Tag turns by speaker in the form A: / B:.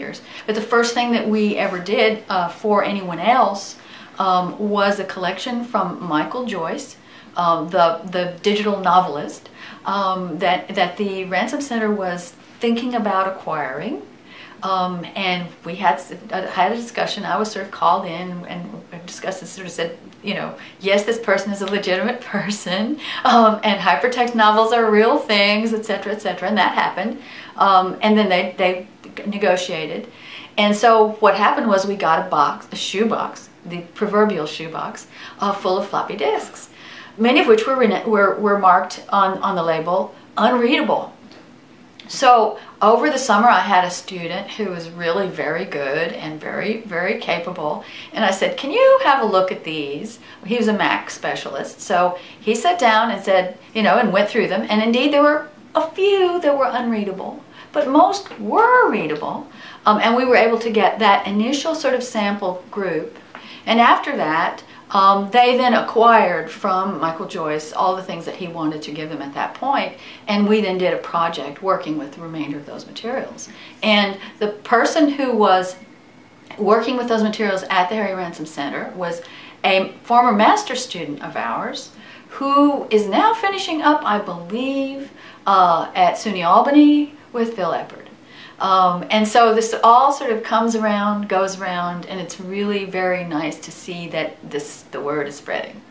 A: years. But the first thing that we ever did for anyone else was a collection from Michael Joyce, the digital novelist, that the Ransom Center was thinking about acquiring. And we had a discussion. I was sort of called in and discussed this, sort of said, you know, yes, this person is a legitimate person, and hypertext novels are real things, etc., etc., and that happened. And then they negotiated. And so what happened was we got a box, a shoebox, the proverbial shoebox, full of floppy disks, many of which were marked on the label unreadable. So over the summer, I had a student who was really very good and very, very capable. And I said, can you have a look at these? He was a Mac specialist. So he sat down and said, you know, and went through them. And indeed, there were a few that were unreadable, but most were readable. And we were able to get that initial sort of sample group. And after that, they then acquired from Michael Joyce all the things that he wanted to give them at that point, and we then did a project working with the remainder of those materials. And the person who was working with those materials at the Harry Ransom Center was a former master's student of ours who is now finishing up, I believe, at SUNY Albany with Phil Eppard. And so this all sort of goes around, and it's really very nice to see that the word is spreading.